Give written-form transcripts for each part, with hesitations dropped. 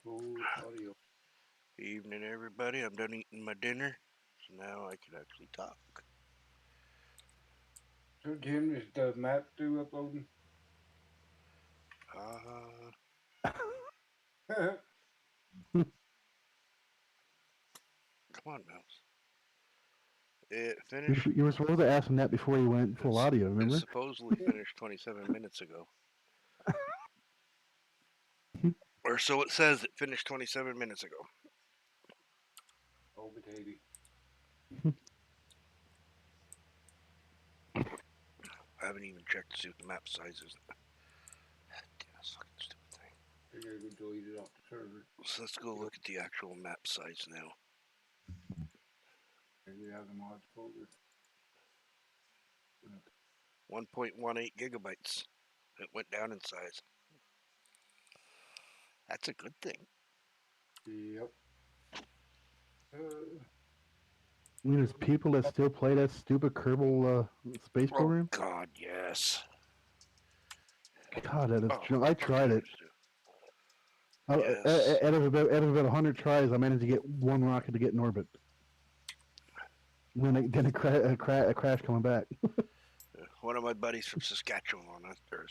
Full audio. Evening, everybody. I'm done eating my dinner, so now I can actually talk. So, Jim, is the map still uploading? Uh, Come on, mouse. It finished. You were supposed to ask him that before he went full It's, audio, it's remember? supposedly finished 27 minutes ago, or so it says. It finished 27 minutes ago. Oh, baby. I haven't even checked to see what the map size is. Damn, this fucking stupid thing. I gotta go delete it off the server. So let's go look at the actual map size now. Maybe have the mods folder. 1.18 gigabytes. It went down in size. That's a good thing. Yep. I mean, there's people that still play that stupid Kerbal space Oh program. God, yes. God, that is Oh, junk. I fucking tried it. yours too. Yes. Out of about 100 tries, I managed to get one rocket to get in orbit. Then a crash coming back. One of my buddies from Saskatchewan, or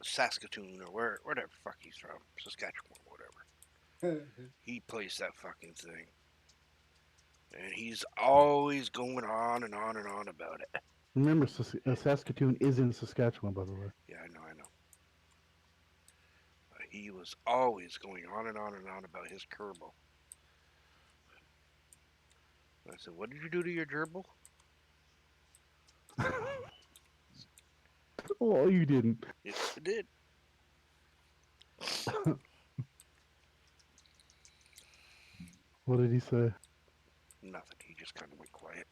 Saskatoon, or wherever the fuck he's from, Saskatchewan, whatever. He plays that fucking thing, and he's always going on and on and on about it. Remember, Saskatoon is in Saskatchewan, by the way. Yeah, I know, I know. He was always going on and on and on about his Kerbal. I said, "What did you do to your gerbil?" Oh, you didn't. Yes, it did. What did he say? Nothing. He just kind of went quiet.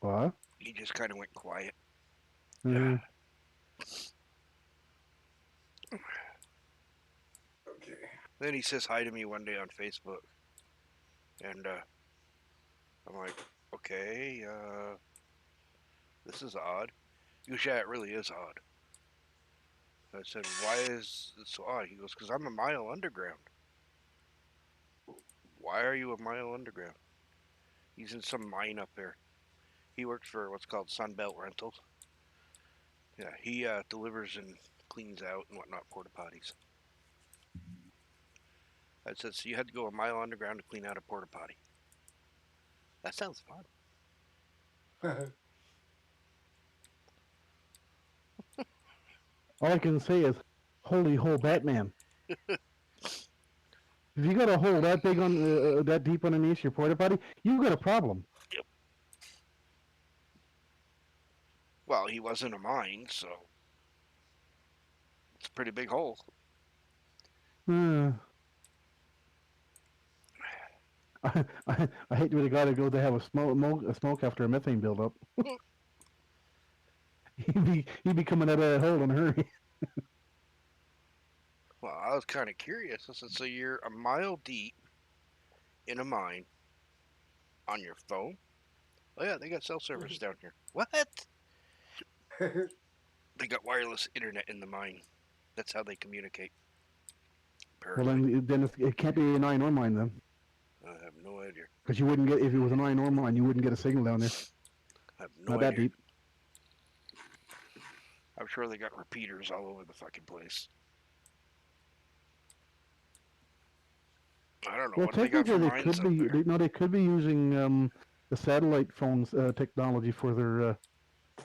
What? He just kind of went quiet. Uh, Okay. Then he says hi to me one day on Facebook, and I'm like, "Okay, this is odd." Usually, it really is odd. I said, "Why is it so odd?" He goes, "Because I'm a mile underground." Why are you a mile underground? He's in some mine up there. He works for what's called Sunbelt Rentals. Yeah, he delivers and cleans out and whatnot porta potties. I said, "So you had to go a mile underground to clean out a porta potty?" That sounds fun. all I can say is, holy hole, Batman. If you got a hole that big on that deep underneath your porta potty, you've got a problem. Yep. Well, he was in a mine, so it's a pretty big hole. Uh, I hate to be the guy that goes to have a smoke after a methane buildup. He'd be coming out of that hole in a hurry. Well, I was kind of curious. I said, "So you're a mile deep in a mine on your phone?" Oh yeah, they got cell service down here. What? They got wireless internet in the mine. That's how they communicate. Well, Apparently, then it can't be an iron ore mine then, I have no idea. because you wouldn't get if it was an iron ore mine, you wouldn't get a signal down there. I have no Not that idea. deep. I'm sure they got repeaters all over the fucking place. I don't know Well, what they got for technically, mines up there. they could be using the satellite phones technology for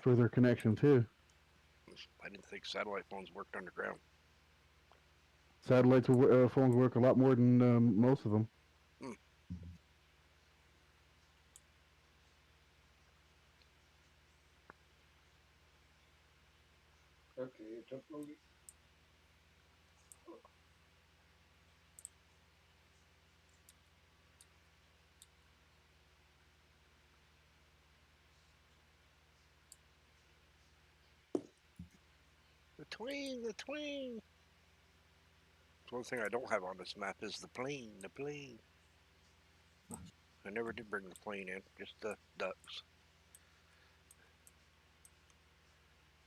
their connection too. I didn't think satellite phones worked underground. Satellites phones work a lot more than most of them. Hmm. Okay, it's uploaded. The tween, the tween. One thing I don't have on this map is the plane, the plane. I never did bring the plane in, just the ducks.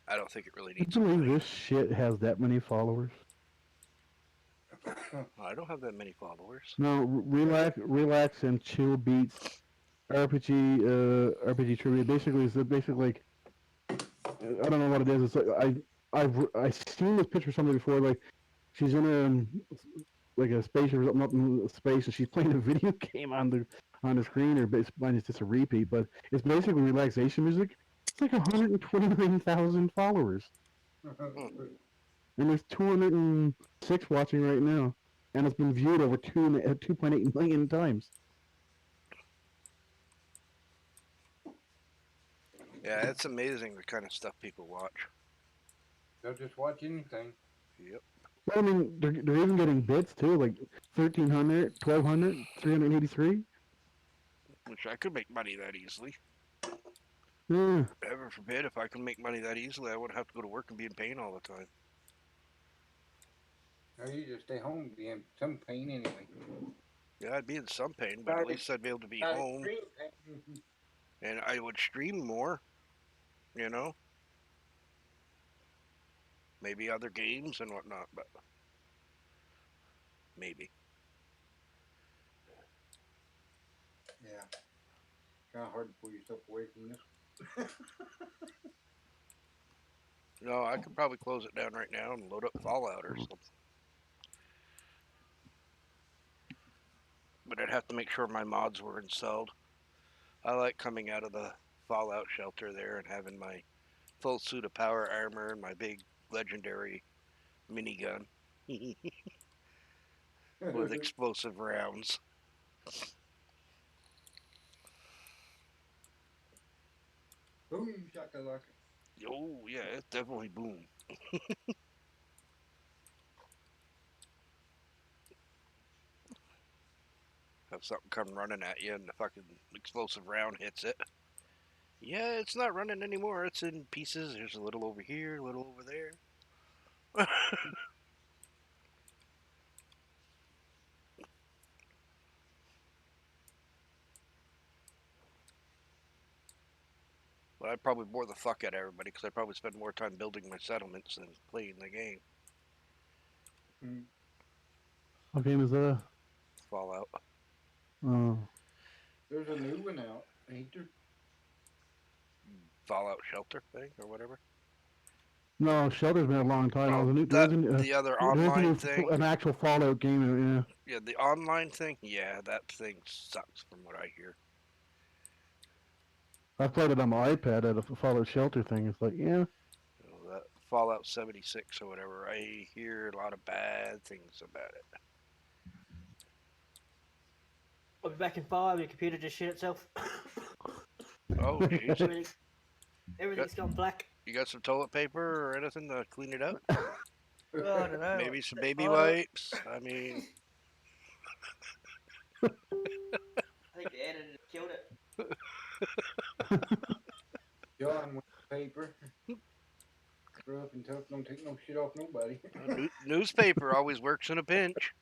I don't think it really You needs a believe plane. this shit has that many followers? I don't have that many followers. No, relax, and chill beats RPG trivia. Basically, it's basically like I don't know what it is. It's like I've seen this picture of somebody before. Like she's in like a spaceship or something up in space, and she's playing a video game on the screen, or mine is just a repeat. But it's basically relaxation music. It's like 129,000 followers, Hmm. and there's 206 watching right now, and it's been viewed over 2.8 million times. Yeah, it's amazing the kind of stuff people watch. They'll just watch anything. Yep. Well, I mean, they're even getting bits too, like 1,300, 1,200, 383. Which I could make money that easily. Yeah. Heaven forbid, if I could make money that easily, I wouldn't have to go to work and be in pain all the time. Or you just stay home, be in some pain anyway. Yeah, I'd be in some pain, but at least I'd be able to be Not home, extreme pain. and I would stream more. You know, maybe other games and whatnot, but maybe. Yeah. Kind of hard to pull yourself away from this. No, I could probably close it down right now and load up Fallout or something. But I'd have to make sure my mods were installed. I like coming out of the Fallout shelter there and having my full suit of power armor and my big legendary minigun with explosive rounds. Boom, shakalaka. Oh, yeah, it's definitely boom. Have something come running at you and the fucking explosive round hits it. Yeah, it's not running anymore. It's in pieces. There's a little over here, a little over there. But I probably bore the fuck out of everybody because I probably spend more time building my settlements than playing the game. What game is that? Fallout. Oh. There's a new one out. Ain't there? Fallout Shelter thing or whatever. No, Shelter's been a long time. Oh, There that isn't the other there isn't online thing. an actual Fallout game. Yeah. Yeah, the online thing. Yeah, that thing sucks from what I hear. I played it on my iPad at a Fallout Shelter thing. It's like, yeah. You know, that Fallout 76 or whatever. I hear a lot of bad things about it. I'll be back in 5. Your computer just shit itself. Oh, jeez. Everything's gone black. You got some toilet paper or anything to clean it up? Oh, I don't know. Maybe some baby Oh. wipes. I mean, I think the editor killed it. John with paper. Grew up and tough, don't take no shit off nobody. newspaper always works in a pinch.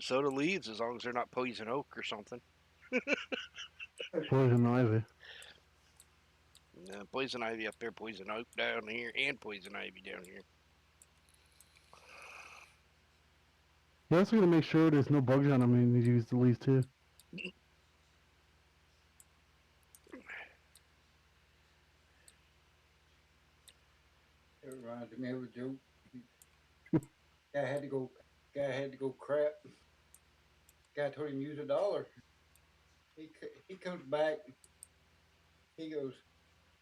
So do leaves as long as they're not poison oak or something. Poison ivy. Poison ivy up there, poison oak down here, and poison ivy down here. You also gotta make sure there's no bugs on them when you use the leaves too. It reminds me of a joke. Guy had to go crap. Guy told him use $1. He comes back. He goes,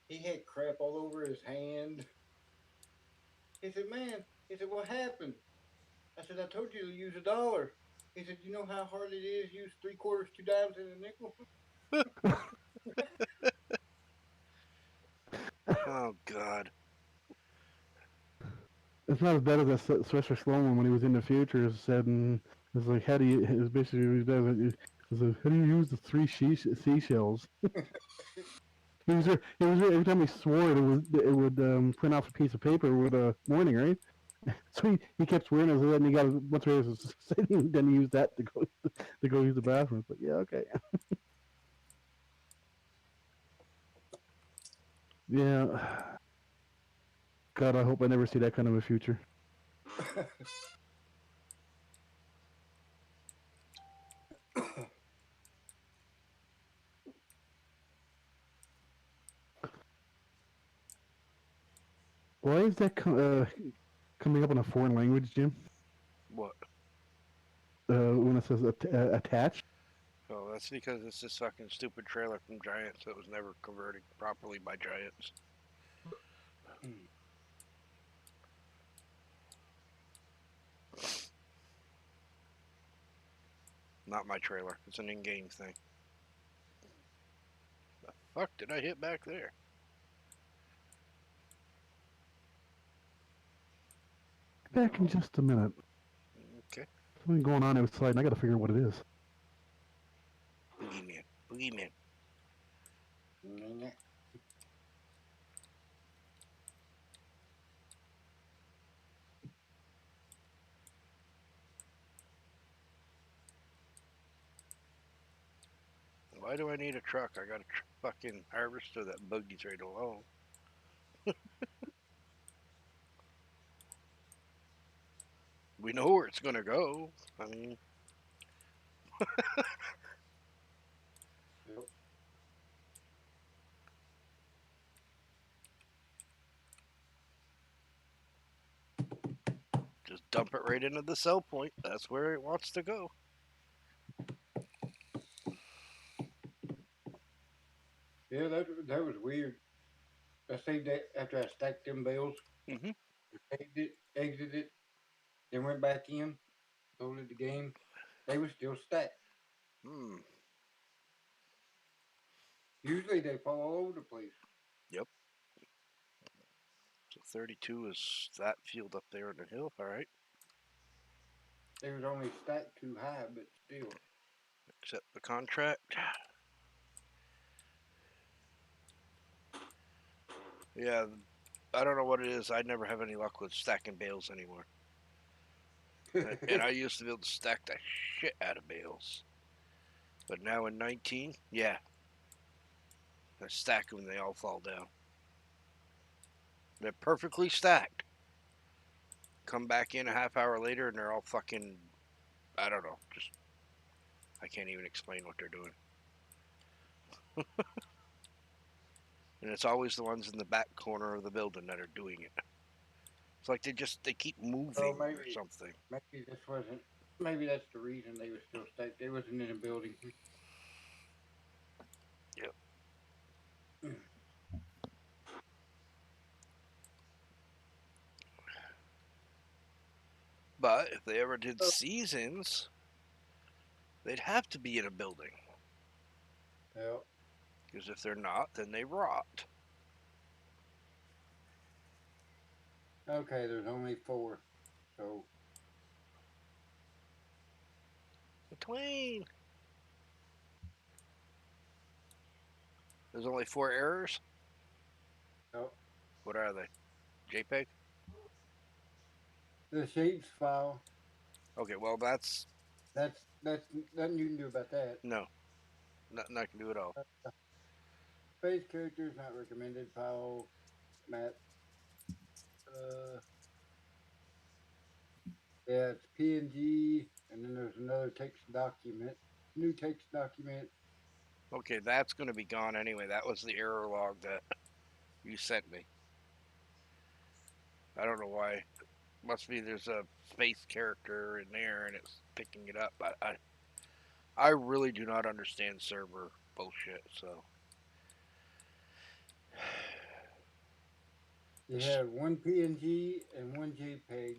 he had crap all over his hand. He said, man, what happened? I said, I told you to use $1. He said, you know how hard it is to use 3/4, 2 dimes, and a nickel? Oh, God. It's not as bad as that Sylvester Stallone when he was in the future said, and it's like, how do you? It was basically it was like, how do you use the three seashells? He was every time he swore it would print off a piece of paper with a warning, right? So he kept swearing, and then he got once he was sitting, then he used that to go use the bathroom. But yeah, okay. Yeah. God, I hope I never see that kind of a future. Why is that coming up in a foreign language, Jim? What? When it says attached? Oh, that's because it's this fucking stupid trailer from Giants that was never converted properly by Giants. Not my trailer. It's an in-game thing. The fuck did I hit back there? Back in just a minute. Okay. Something going on outside, and I gotta figure out what it is. Boogeyman. Boogeyman. Why do I need a truck? I got a fucking harvester that buggies right along. We know where it's gonna go. I mean, Yep. just dump it right into the sell point. That's where it wants to go. Yeah, that was weird. I saved that after I stacked them bales, Mm-hmm. exited, then went back in, loaded the game. They were still stacked. Hmm. Usually they fall all over the place. Yep. So 32 is that field up there in the hill. All right. They was only stacked too high, but still. Accept the contract. Yeah. I don't know what it is. I never have any luck with stacking bales anymore. And I used to be able to stack the shit out of bales. But now in 19, yeah. I stack them and they all fall down. They're perfectly stacked. Come back in a half hour later and they're all fucking, I don't know, just, I can't even explain what they're doing. And it's always the ones in the back corner of the building that are doing it. It's like they keep moving Well, or something. maybe this wasn't. Maybe that's the reason they were still stacked. They wasn't in a building. Yep. But if they ever did seasons, they'd have to be in a building. Yeah. Because if they're not, then they rot. Okay, there's only 4, so McLean. There's only 4 errors. yep. What are they? JPEG? The shapes file. Okay, well that's That's nothing you can do about that. no, nothing I can do at all. Space characters not recommended file map. Uh, yeah, it's PNG, and then there's another text document, new text document. Okay, that's going to be gone anyway. That was the error log that you sent me. I don't know why. Must be there's a space character in there and it's picking it up. I really do not understand server bullshit. So You have one PNG and one JPEG.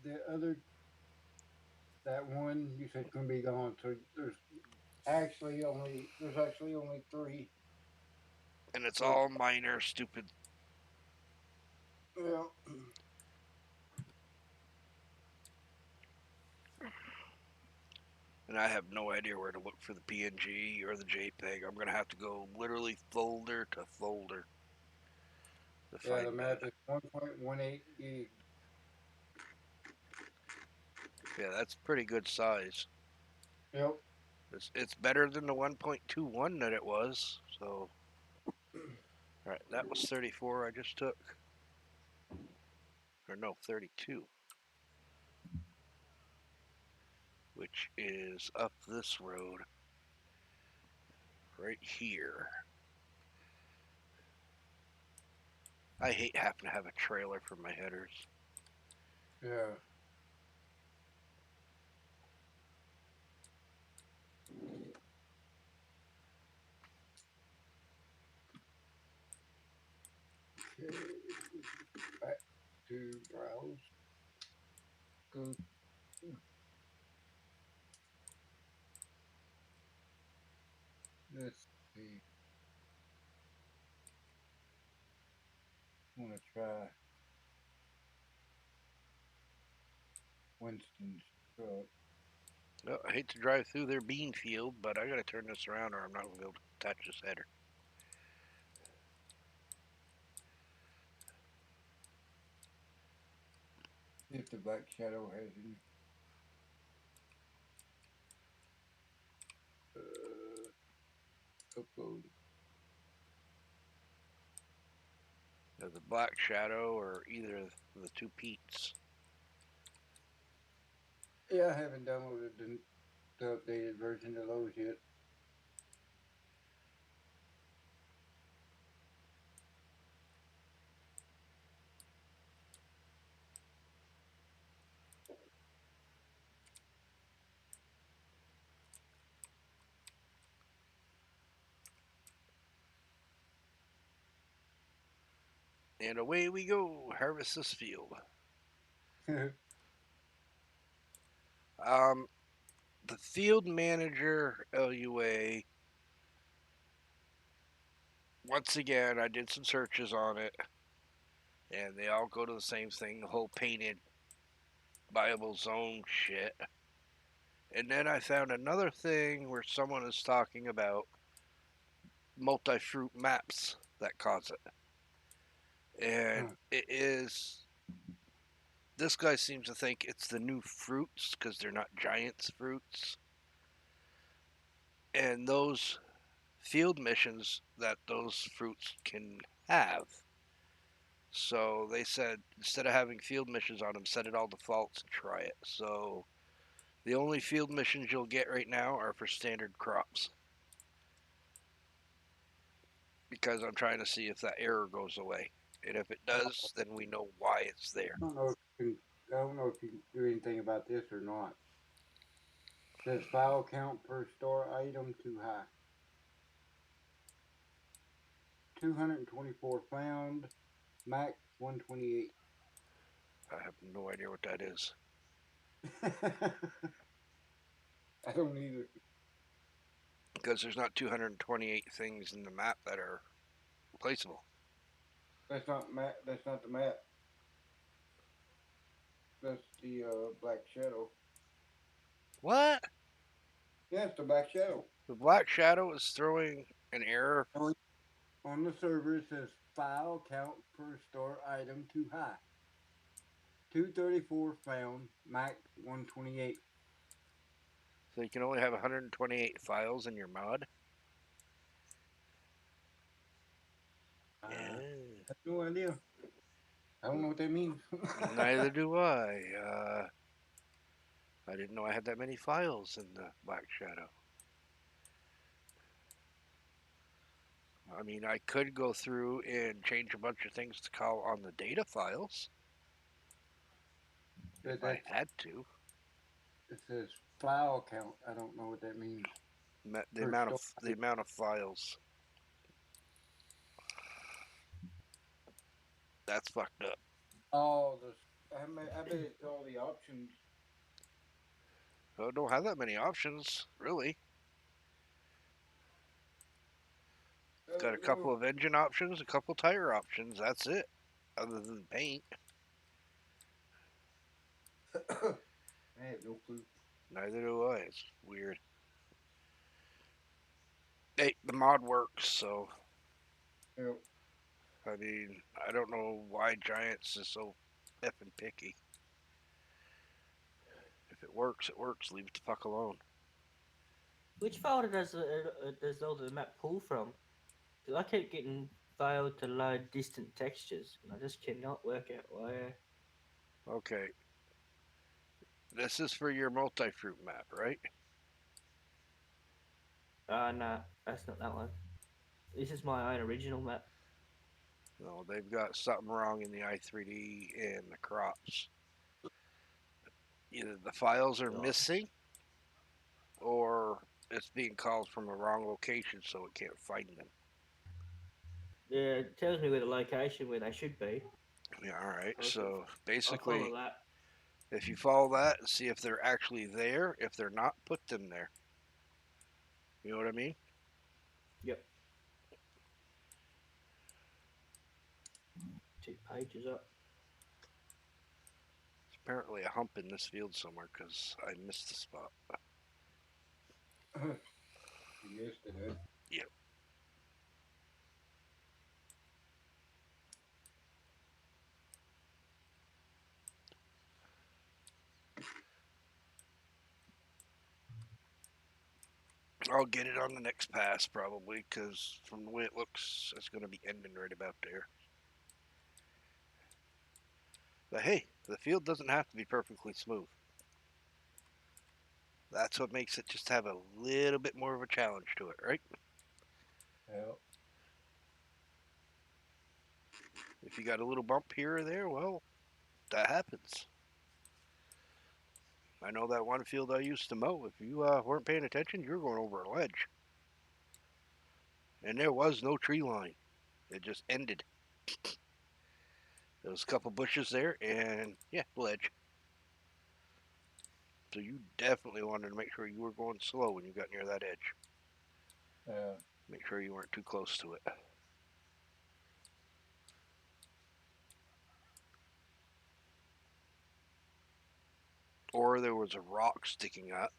The other, that one you said can be gone. So there's actually only 3. and it's So all minor stupid. yeah. And I have no idea where to look for the PNG or the JPEG. I'm gonna have to go literally folder to folder to Yeah, the find map that. is 1.18 gig. Yeah, that's pretty good size. Yep. It's better than the 1.21 that it was. So, all right, that was 34 I just took. Or no, 32. which is up this road right here. I hate having to have a trailer for my headers. Yeah. Okay. Back to browse. Go. Let's see. I want to try Winston's truck. Well, I hate to drive through their bean field, but I gotta turn this around or I'm not gonna be able to attach this header. See if the Black Shadow has any. Upload. The Black Shadow or either of the two Pete's. Yeah, I haven't downloaded the updated version of those yet. And away we go, harvest this field. The field manager LUA, once again, I did some searches on it, and they all go to the same thing, the whole painted viable zone shit. And then I found another thing where someone is talking about multi-fruit maps that cause it. And it is, this guy seems to think it's the new fruits because they're not giants fruits. And those field missions that those fruits can have. So they said instead of having field missions on them, set it all defaults and try it. So the only field missions you'll get right now are for standard crops. Because I'm trying to see if that error goes away. And if it does, then we know why it's there. I don't know if you can do anything about this or not. It says file count per store item too high. 224 found, max 128. I have no idea what that is. I don't either. Because there's not 228 things in the map that are replaceable. That's not map. That's not the map. That's the Black Shadow. What? Yeah, it's the Black Shadow. The Black Shadow is throwing an error. On the server, it says file count per store item too high. 234 found, max 128. So you can only have 128 files in your mod. I Yeah. have no idea. I don't know what that means. Neither do I. I didn't know I had that many files in the Black Shadow. I mean, I could go through and change a bunch of things to call on the data files if I had to. It says file count. I don't know what that means. The amount of files. That's fucked up. Oh, I bet it's all the options. I don't have that many options, really. Got a couple of engine options, a couple tire options. That's it. Other than paint. I have no clue. Neither do I. It's weird. Hey, the mod works, so. Yep. I mean, I don't know why Giants is so effing picky. If it works, it works. Leave it the fuck alone. Which folder does all the map pull from? Because I keep getting failed to load distant textures, and I just cannot work out why. Okay. This is for your multi-fruit map, right? No, that's not that one. This is my own original map. No, they've got something wrong in the i3D and the crops. Either the files are Oh. missing, or it's being called from a wrong location, so it can't find them. Yeah, it tells me where the location where they should be. Yeah, all right. I'll, So I'll follow basically, that. if you follow that and see if they're actually there, if they're not, put them there. You know what I mean? Yep. 2 pages up. There's apparently a hump in this field somewhere because I missed the spot. You missed it, huh? Yep. I'll get it on the next pass probably because from the way it looks, it's going to be ending right about there. But hey, the field doesn't have to be perfectly smooth. That's what makes it just have a little bit more of a challenge to it, right? Yeah. If you got a little bump here or there, well, that happens. I know that one field I used to mow. If you weren't paying attention, you were going over a ledge. And there was no tree line. It just ended. There was a couple bushes there, and yeah, ledge. So you definitely wanted to make sure you were going slow when you got near that edge. Yeah. Make sure you weren't too close to it. Or there was a rock sticking up.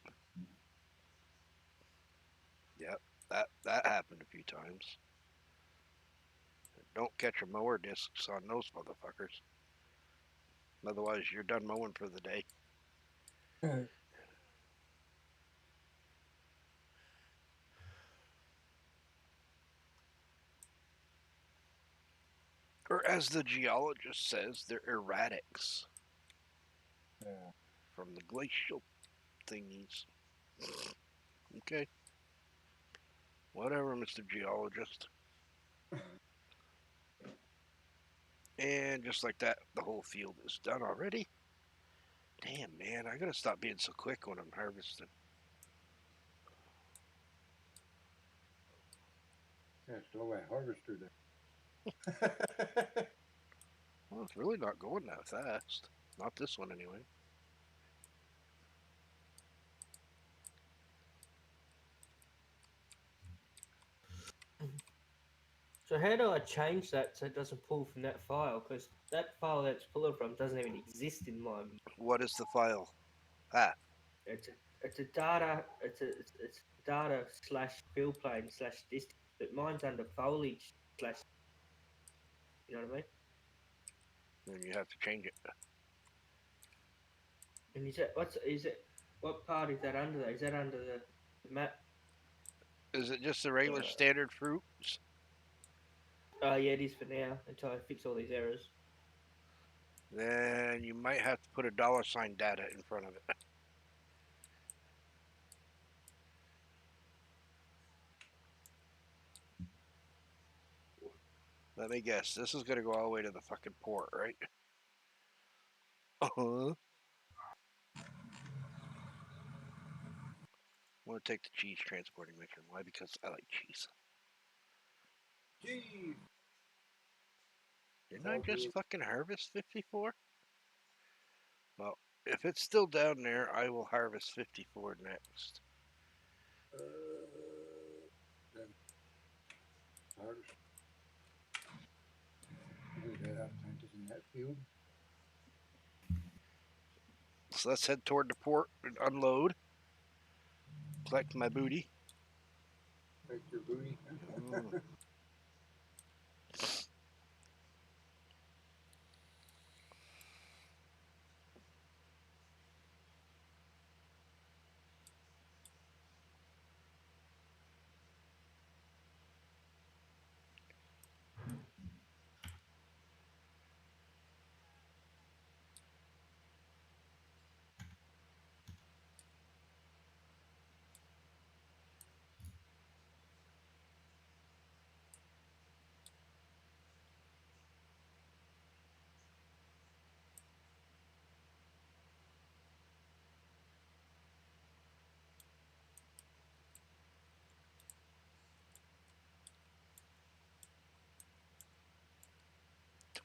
Yep, that happened a few times. Don't catch your mower discs on those motherfuckers. Otherwise, you're done mowing for the day. Or as the geologist says, they're erratics Yeah. from the glacial thingies. Okay. Whatever, Mr. Geologist. And just like that, the whole field is done already. Damn, man, I gotta stop being so quick when I'm harvesting. Yeah, still that harvester there. Well, it's really not going that fast. Not this one, anyway. So how do I change that so it doesn't pull from that file? Because that file that's pulling from doesn't even exist in my. What is the file? Ah, It's a data. It's data slash fill plane slash distance, but mine's under foliage slash. You know what I mean? then you have to change it. And what part is that under? Is that under the map? Is it just the regular standard fruits? Oh yeah, it is for now until I fix all these errors. Then you might have to put a $ data in front of it. Let me guess. This is gonna go all the way to the fucking port, right? Uh-huh. I'm gonna take the cheese transporting mission. Why? Because I like cheese. Jeez. Didn't It's I all just good. fucking harvest 54? Well, if it's still down there, I will harvest 54 next. Then harvest. Is that I planted in that field? So let's head toward the port and unload. Collect my booty. Take your booty. Mm.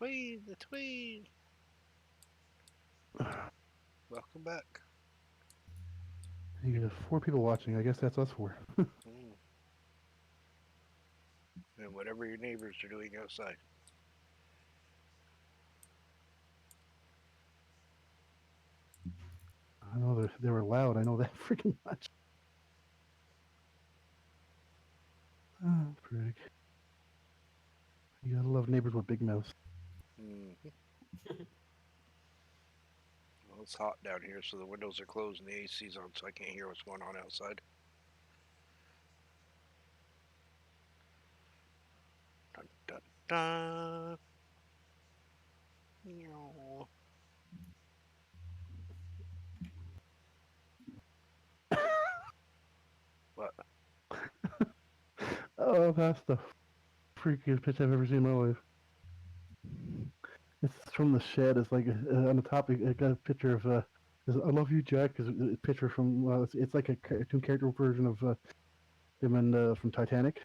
Tweed, the Tweed. Welcome back. You got 4 people watching. I guess that's us 4. Mm. And whatever your neighbors are doing outside. I know they were loud. I know that freaking much. Oh, frig. You gotta love neighbors with big mouths. Mm. Well, it's hot down here, so the windows are closed and the AC's on, so I can't hear what's going on outside. Dun, dun, dun. Meow. What? Oh, that's the freakiest pitch I've ever seen in my life. It's from the shed. It's like on the top. It got a picture of "I love you, Jack." Is a picture from. It's like a cartoon character version of him and from Titanic.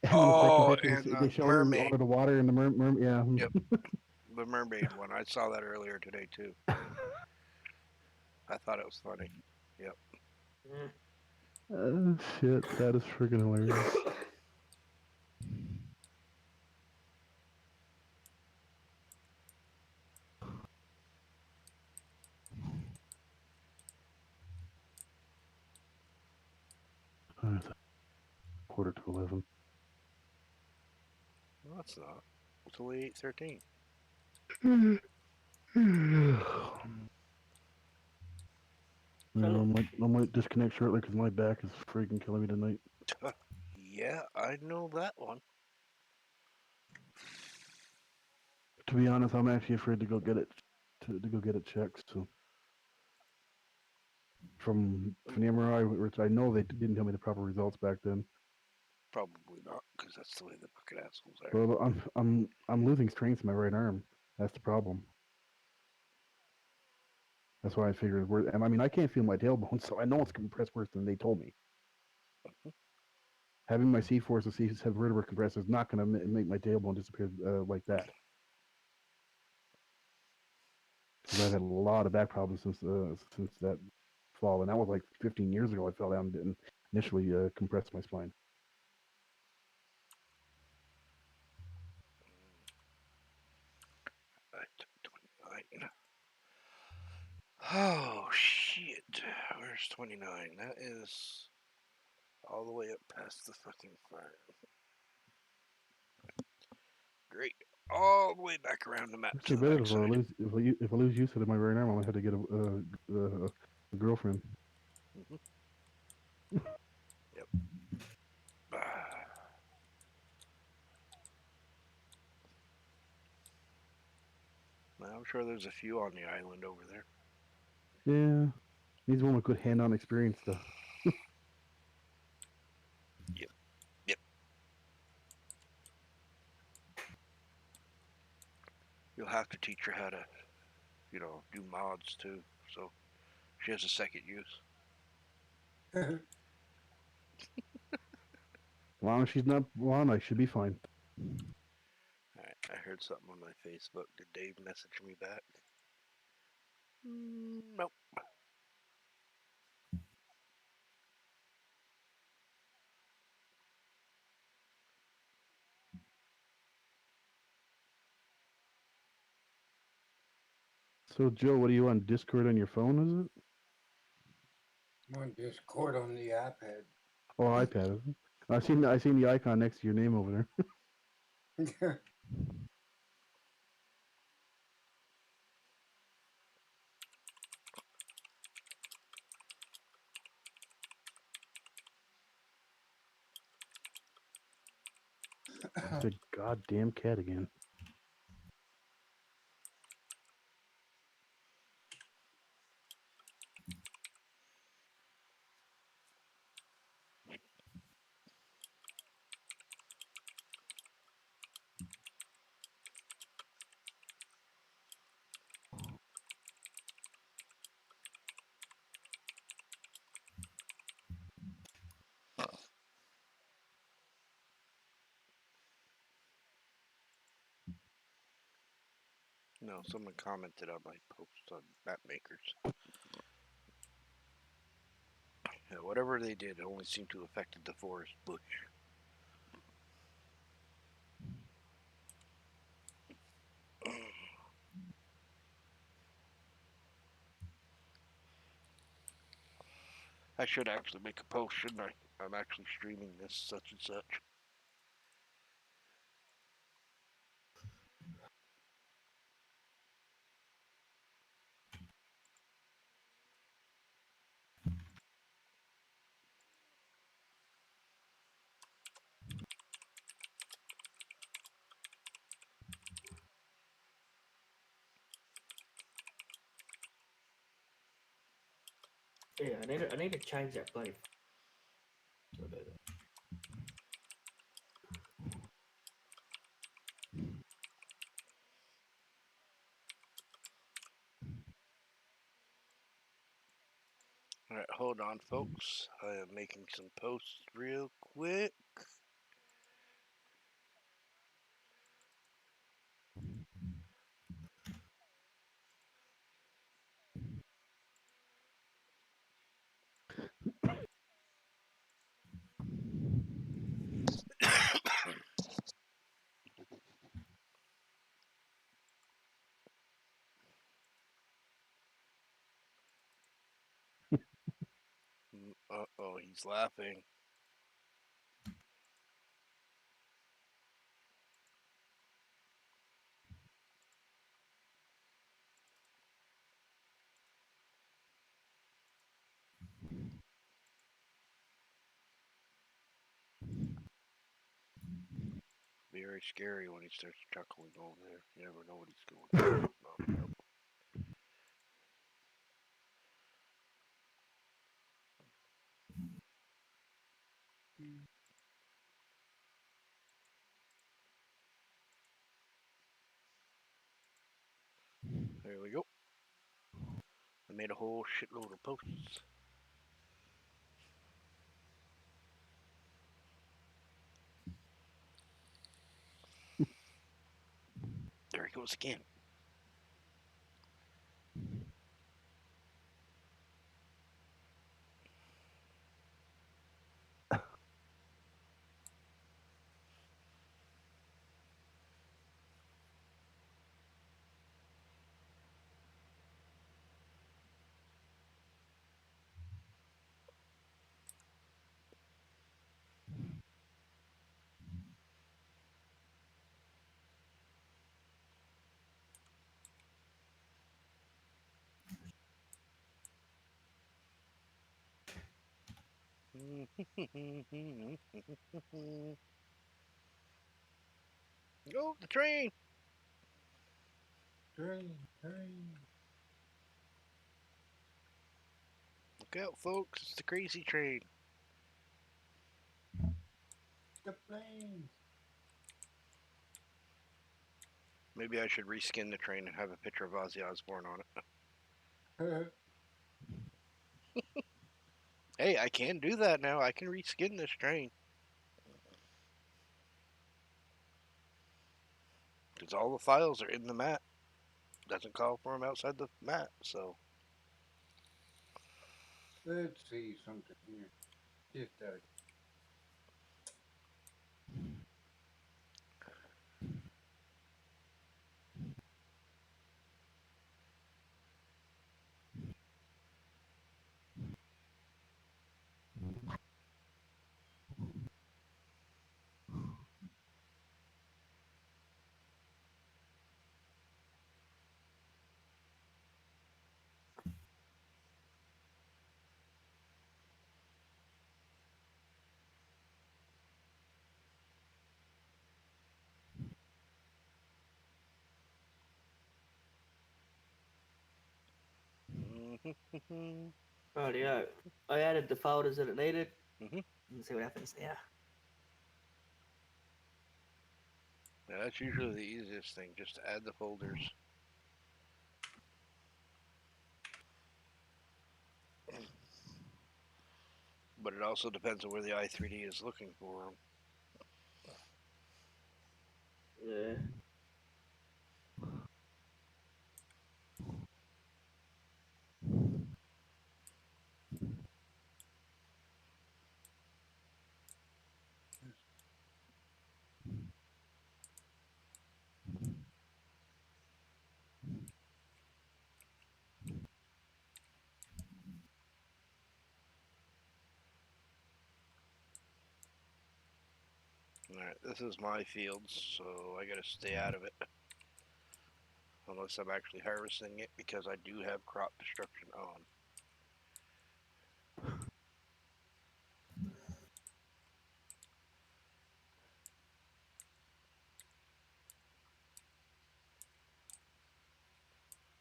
And then the second Oh, picture, and they the show him mermaid. under the water, and the yeah. Yep. The mermaid one. I saw that earlier today, too. I thought it was funny. Yep. Shit, that is freaking hilarious. It's 11:45. No, it's not. It's only 8:13. I might disconnect shortly because my back is freaking killing me tonight. Yeah, I know that one. To be honest, I'm actually afraid to go get it to go get it checked. So from the MRI, which I know they didn't tell me the proper results back then. Probably not, because that's the way the fucking assholes are. But I'm losing strength in my right arm. That's the problem. That's why I figured. And I mean, I can't feel my tailbone, so I know it's compressed worse than they told me. Having my C-force and C7 vertebra compressed is not going to make my tailbone disappear like that. Because I've had a lot of back problems since that fall, and that was like 15 years ago. I fell down and initially compressed my spine. Right, 29. Oh, shit. Where's 29? That is all the way up past the fucking fire. Great. All the way back around the map to Actually, the better backside. if I lose use of my right arm, I'm gonna have to get a girlfriend. Yep. I'm sure there's a few on the island over there. Yeah, needs one with good hand-on experience though. Yep. Yep. You'll have to teach her how to, do mods too, so she has a second use. As long as she's not blonde, I should be fine. Alright, I heard something on my Facebook. Did Dave message me back? Nope. So, Joe, what are you on Discord on your phone? Is it? I'm on Discord on the iPad. Oh, iPad. Is it? I seen the icon next to your name over there. It's a goddamn cat again. No, someone commented on my post on map makers. Yeah, whatever they did, it only seemed to have affected the forest bush. I should actually make a post, shouldn't I? I'm actually streaming this such and such. Yeah, I need to change that blade. So I'll do that. Alright, hold on, folks. I am making some posts real quick. Uh-oh, he's laughing. Very scary when he starts chuckling over there. You never know what he's going for. Oh, nope. There we go. I made a whole shitload of posts. There he goes again. Oh, the train! Train. Look out, folks. It's the crazy train. The planes. Maybe I should reskin the train and have a picture of Ozzy Osbourne on it. Hey, I can do that now. I can reskin this train. Because all the files are in the map. Doesn't call for them outside the map, so. Let's see something here. Just out of Mhm. Rightio. I added the folders that it needed. Mhm. Let's see what happens now. Yeah, that's usually the easiest thing, just to add the folders. But it also depends on where the i3D is looking for them. Yeah. Alright, this is my field, so I gotta stay out of it. Unless I'm actually harvesting it, because I do have crop destruction on.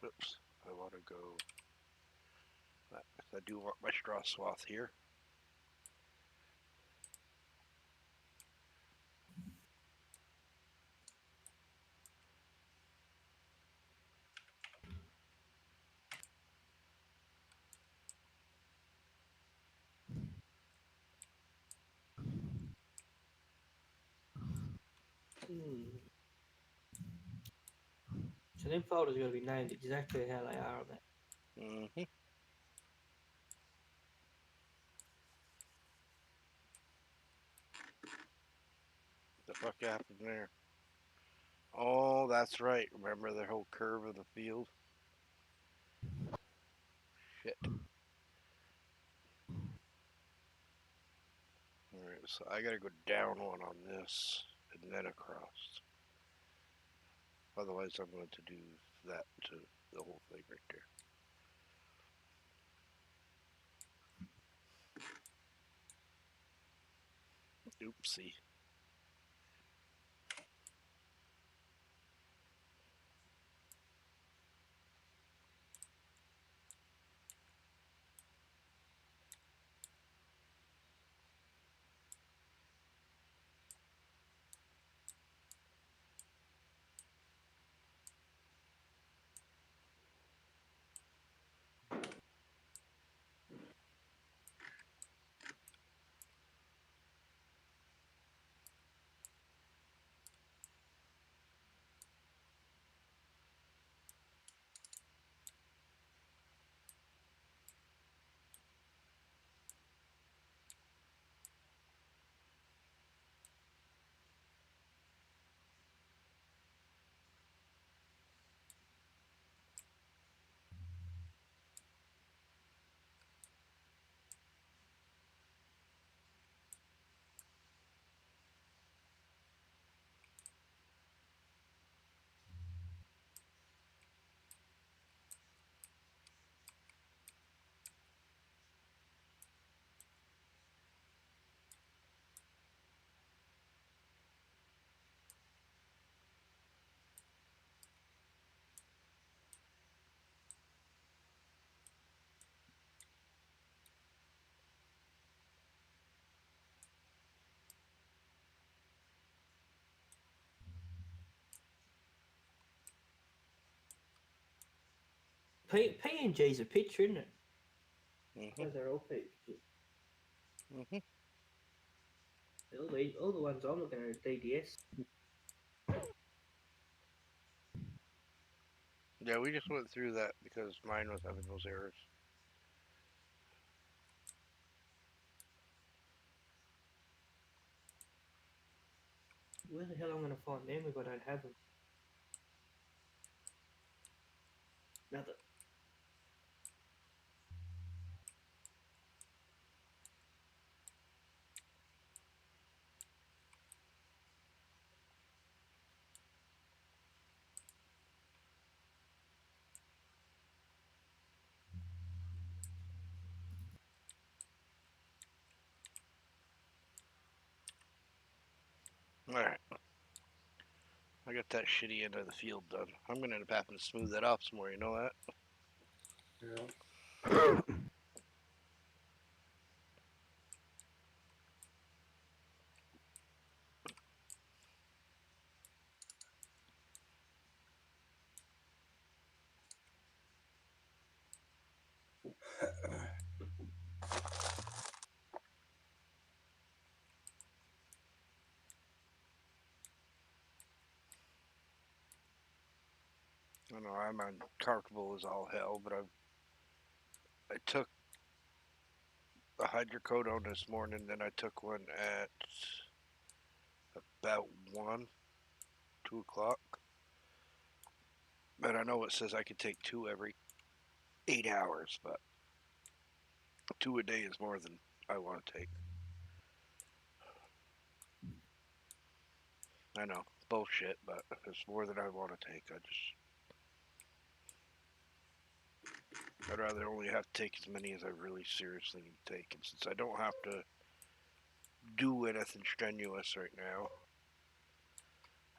Oops, I want to go. I do want my straw swath here. So them folders are going to be named exactly how they are on that. Mm-hmm. The fuck happened there? Oh, that's right. Remember the whole curve of the field? Shit. Alright, so I gotta go down one on this and then across. Otherwise, I'm going to do that to the whole thing right there. Oopsie. PNG's a picture, isn't it? Mm-hmm. Because they're all pictures. Mm-hmm. All the ones I'm looking at are DDS. Yeah, we just went through that because mine was having those errors. Where the hell am I going to find them if I don't have them? Nothing. Alright. I got that shitty end of the field done. I'm gonna end up having to smooth that off some more, you know that? Yeah. I know I'm uncomfortable as all hell, but I took a hydrocodone this morning, then I took one at about 1, 2 o'clock. But I know it says I could take 2 every 8 hours, but 2 a day is more than I want to take. I know, bullshit, but it's more than I want to take. I'd rather only have to take as many as I really seriously need to take. And since I don't have to do anything strenuous right now,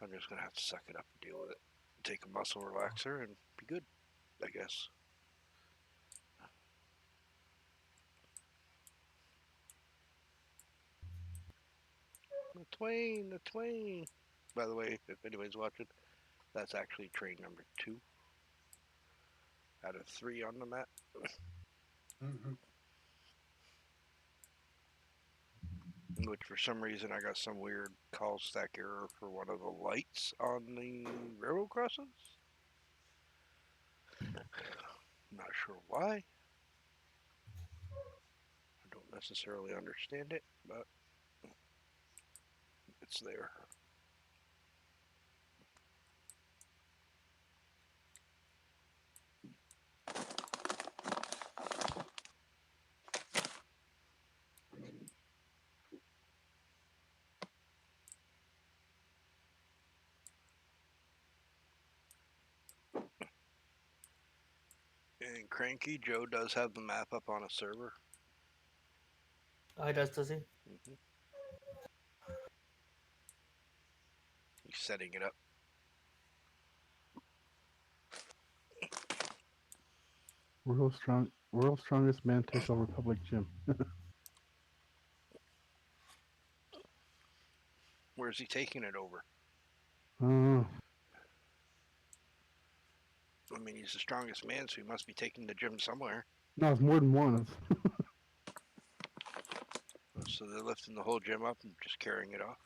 I'm just gonna have to suck it up and deal with it. Take a muscle relaxer and be good, I guess. The Twain. By the way, if anybody's watching, that's actually train number 2 out of 3 on the map. Mm-hmm. Which for some reason I got some weird call stack error for one of the lights on the railroad crossings. Not sure why. I don't necessarily understand it, but it's there. And Cranky Joe does have the map up on a server. Oh, he does he? Mm-hmm. He's setting it up. World's strongest man takes over public gym. Where's he taking it over? Uh, I mean, he's the strongest man, so he must be taking the gym somewhere. no, it's more than one. So they're lifting the whole gym up and just carrying it off.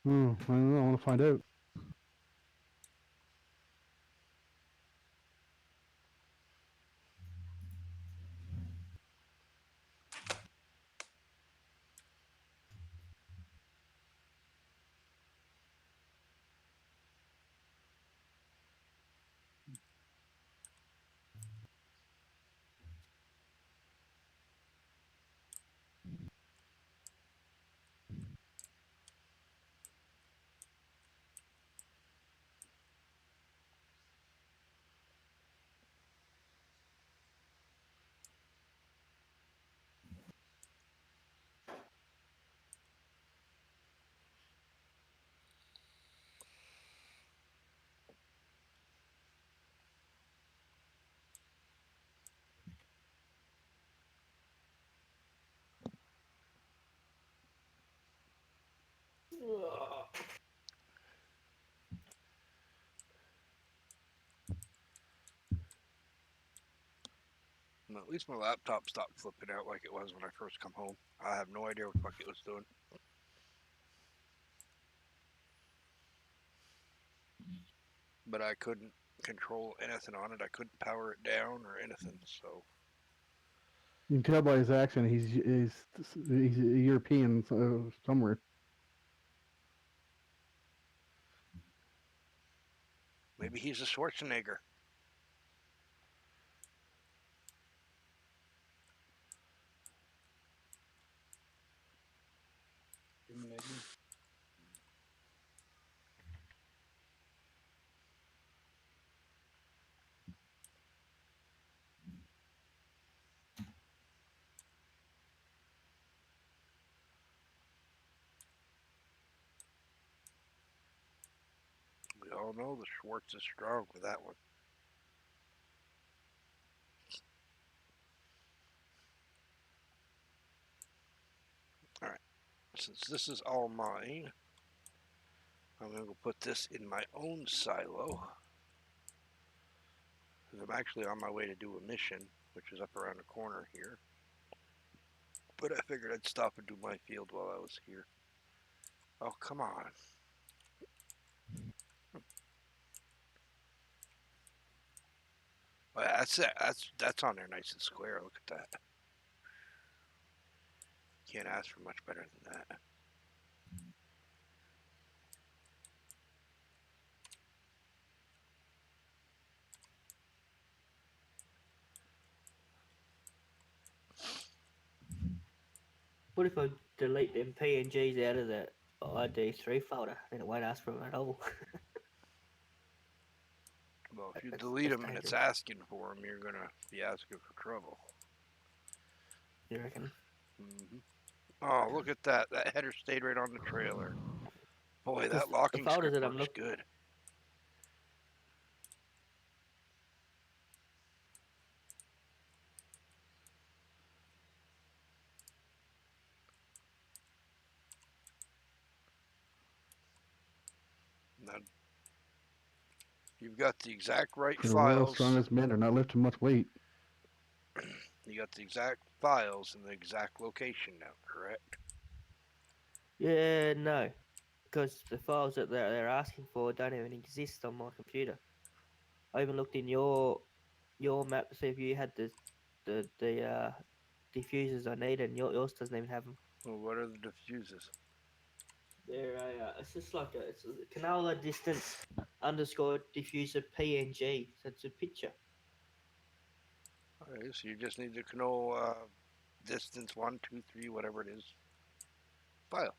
I don't know. I want to find out. Well, at least my laptop stopped flipping out like it was when I first come home. I have no idea what the fuck it was doing. But I couldn't control anything on it. I couldn't power it down or anything. So You can tell by his accent he's a European somewhere. maybe he's a Schwarzenegger. We all know the Schwartz is strong with that one. All right, since this is all mine, I'm gonna go put this in my own silo. Because I'm actually on my way to do a mission, which is up around the corner here. But I figured I'd stop and do my field while I was here. Oh, come on. Well, that's it. That's on there nice and square. Look at that. Can't ask for much better than that. What if I delete them PNGs out of that? ID3 folder, and it won't ask for them at all. Well, if you That's- delete that's them and it's dangerous. asking for them, you're gonna be asking for trouble. You reckon? Hmm. Oh, look at that! That header stayed right on the trailer. Boy, Because that the locking folders script that I'm works looking, good. Now, you've got the exact right For the world's files. strongest men are not lifting much weight. You got the exact files in the exact location now, correct? yeah, no, because the files that they're asking for don't even exist on my computer. I even looked in your map to see if you had the diffusers I need, and yours doesn't even have them. Well, what are the diffusers? They're it's just like it's a canola distance underscore diffuser PNG. So it's a picture. Okay, so you just need the canola distance 123, whatever it is, file.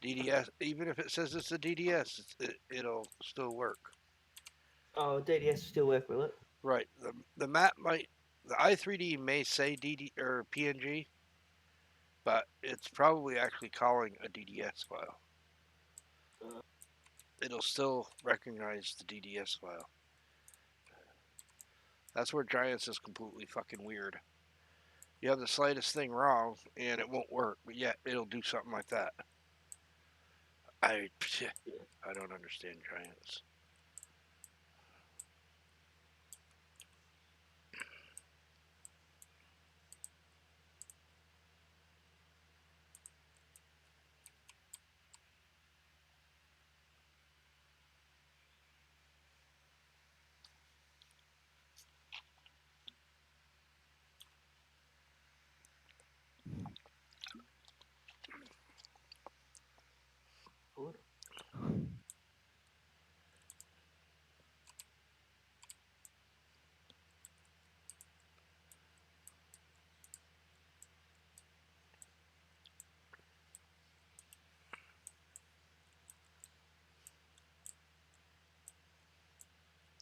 DDS, even if it says it's a DDS, it'll still work. Oh, DDS still work, will it? Right. The map might, the i3D may say DD or PNG, but it's probably actually calling a DDS file. Uh, It'll still recognize the DDS file. That's where Giants is completely fucking weird. You have the slightest thing wrong and it won't work, but yet it'll do something like that. I yeah. I don't understand Giants. Good.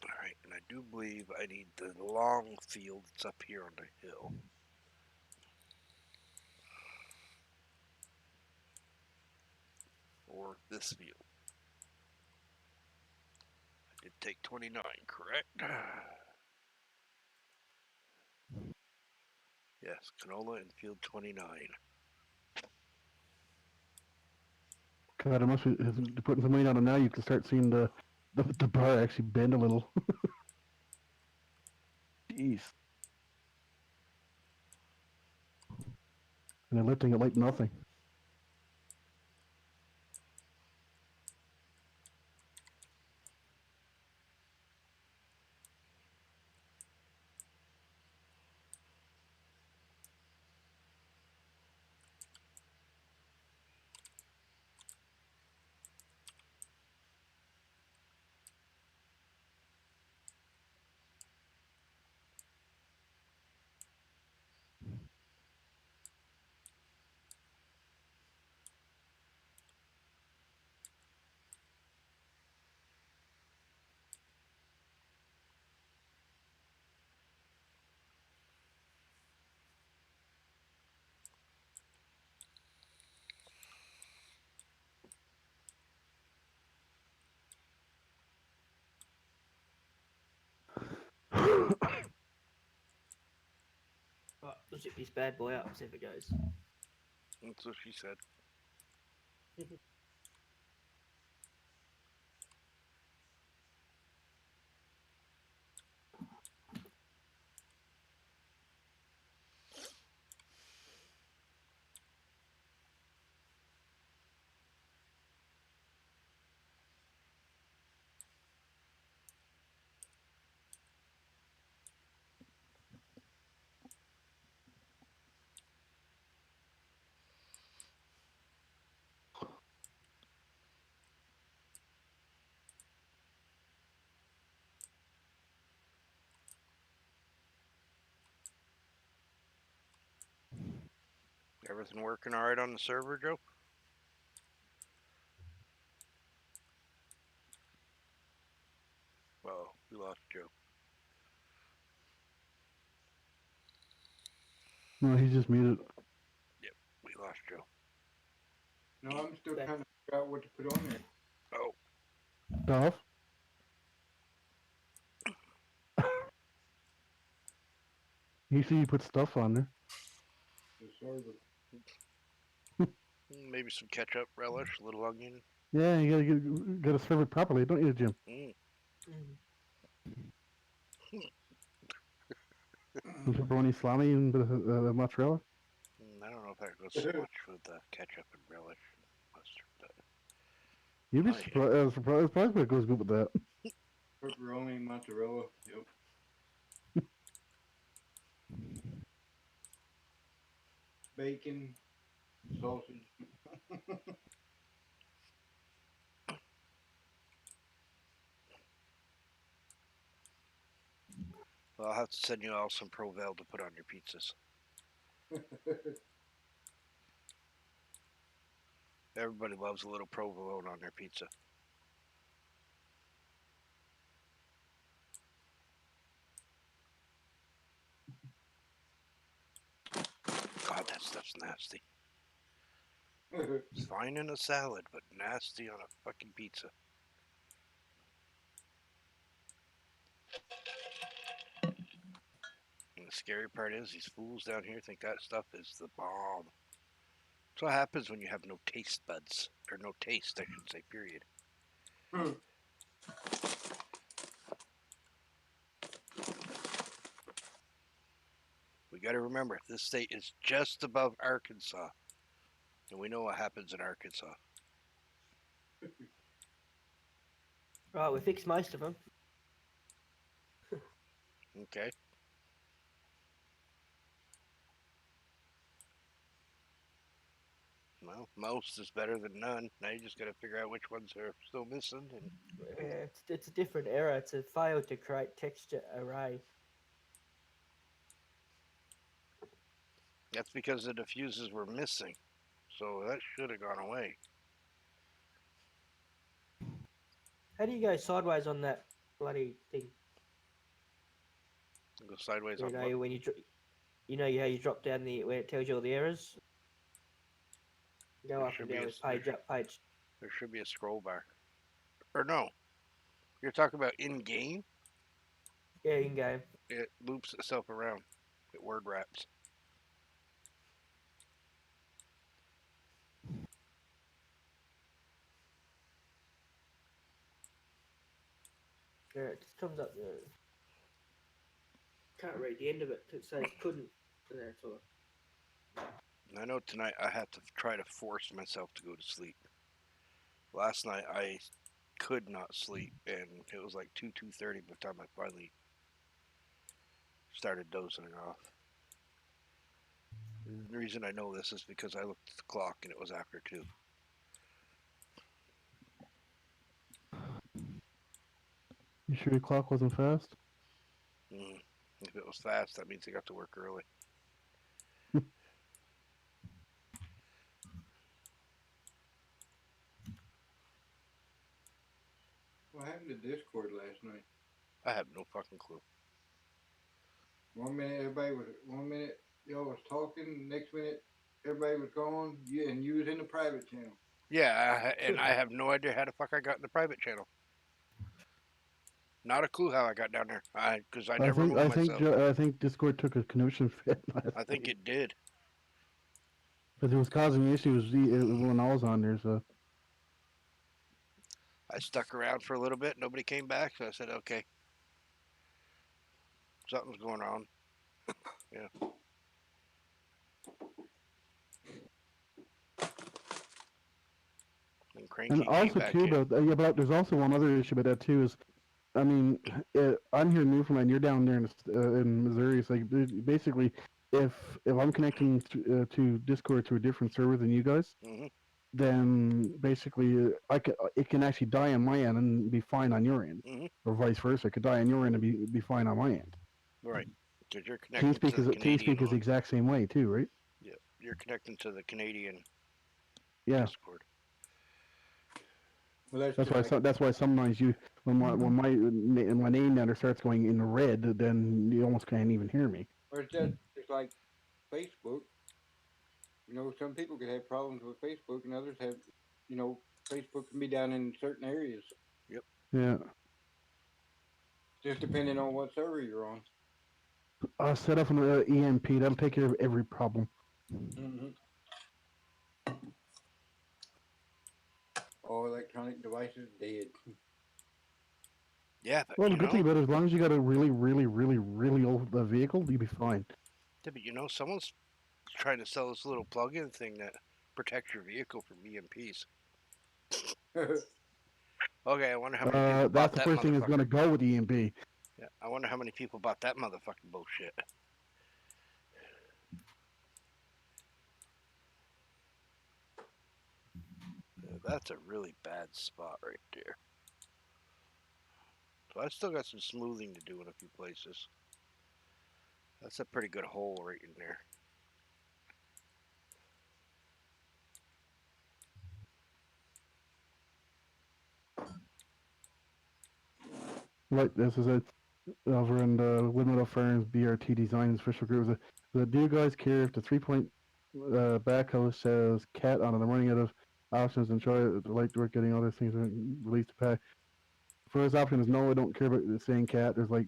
All right, and I do believe I need the long field that's up here on the hill. Or this field. I did take 29, correct? Yes, canola in field 29. God, it must be putting some weight on it now. You can start seeing the bar actually bend a little. Jeez. And they're lifting it like nothing. Right, we'll zip this bad boy up, see if it goes. That's what she said. Everything working all right on the server, Joe? We lost Joe. No, he's just muted. Yep, we lost Joe. No, I'm still Okay. trying to figure out what to put on there. Oh, Dolph? Usually you put stuff on there. So sorry, but maybe some ketchup, relish, a little onion. Yeah, you gotta serve it properly, don't you, Jim? Mm. Mm. Some pepperoni salami and a bit of mozzarella. I don't know if that goes so much with the ketchup and relish and mustard, but You'd be oh yeah. surprised what goes good with that. pepperoni, mozzarella, yep. Bacon, sausage. Well, I'll have to send you all some Provel to put on your pizzas. Everybody loves a little provolone on their pizza. God, that stuff's nasty. It's fine in a salad, but nasty on a fucking pizza. And the scary part is, these fools down here think that stuff is the bomb. That's what happens when you have no taste buds. Or no taste, I should say, period. We gotta remember, this state is just above Arkansas. And we know what happens in Arkansas. Right, we fixed most of them. Okay? Well, most is better than none. Now you just gotta figure out which ones are still missing. And It's a different error. It's a failed to create texture array. that's because the diffusers were missing. So that should have gone away. How do you go sideways on that bloody thing? Go sideways You on know, what? when you know how you drop down the where it tells you all the errors. Go There up and should be down a with page up, page. there should be a scroll bar. Or no, you're talking about in game. Yeah, in game. It loops itself around. It word wraps. Yeah, it just comes up. Can't read the end of it. It says couldn't. That's all. I know tonight I have to try to force myself to go to sleep. Last night I could not sleep, and it was like 2:30 by the time I finally started dozing off. The reason I know this is because I looked at the clock and it was after 2. You sure your clock wasn't fast? Mm. If it was fast, that means I got to work early. What happened to Discord last night? I have no fucking clue. 1 minute y'all was talking, next minute everybody was gone, and you was in the private channel. Yeah, and I have no idea how the fuck I got in the private channel. Not a clue how I got down there. Because I never moved myself. I think Discord took a conniption fit last I think night. it did. But it was causing issues when I was on there, so. I stuck around for a little bit. Nobody came back, so I said, okay, something's going on. Yeah. And And Cranky came also back too, in. but there's also one other issue about that too is, I mean, I'm here in Newfoundland. You're down there in Missouri. It's like basically, if I'm connecting to Discord to a different server than you guys, Hmm. then basically it can actually die on my end and be fine on your end, Hmm. or vice versa. It could die on your end and be fine on my end. Right. Because you're connecting to the Canadian TeamSpeak is the one. exact same way too, right? Yeah. You're connecting to the Canadian Yeah. Discord. Well, that's That's just why. like That's why sometimes you, when my name letter starts going in red, then you almost can't even hear me. or it's just like Facebook. Some people could have problems with Facebook, and others have. Facebook can be down in certain areas, Yep. Yeah. just depending on what server you're on. Set up an EMP. That'll take care of every problem. Hmm. All electronic devices dead. Yeah, but Well, the good thing about it, as long as you got a really, really, really, really old vehicle, you'll be fine. someone's trying to sell this little plug-in thing that protects your vehicle from EMPs. Okay, I wonder how many people bought That's the that first thing that's going motherfucker. to go with EMP. Yeah, I wonder how many people bought that motherfucking bullshit. Yeah, that's a really bad spot right there. So I still got some smoothing to do in a few places. That's a pretty good hole right in there. Like this is a over in the Woodmeadow Ferns BRT Designs official group. Do you guys care if the 3-point backhoe says cat on it? I'm running out of options and try to like work getting other things released to pack. First option is no, I don't care about saying cat. There's like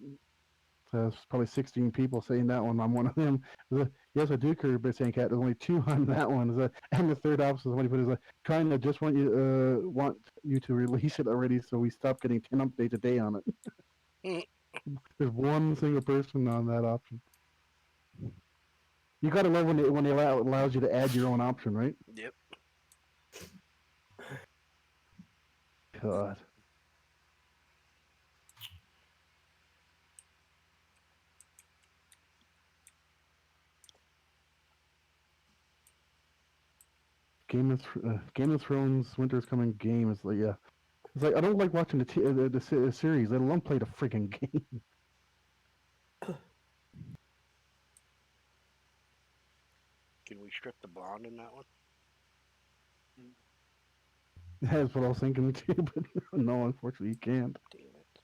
probably 16 people saying that one. I'm one of them. Yes, I do care about saying cat. There's only two on that one. And the third option is what he put is kind of just want you to release it already, so we stop getting 10 updates a day on it. There's one single person on that option. You gotta love when they allows you to add your own option, right? Yep. God. Game of Thrones Winter's Coming game is like yeah. It's like I don't like watching the series. Let alone play the freaking game. Can we strip the blonde in that one? That's what I was thinking too, but no, unfortunately, you can't. Damn it.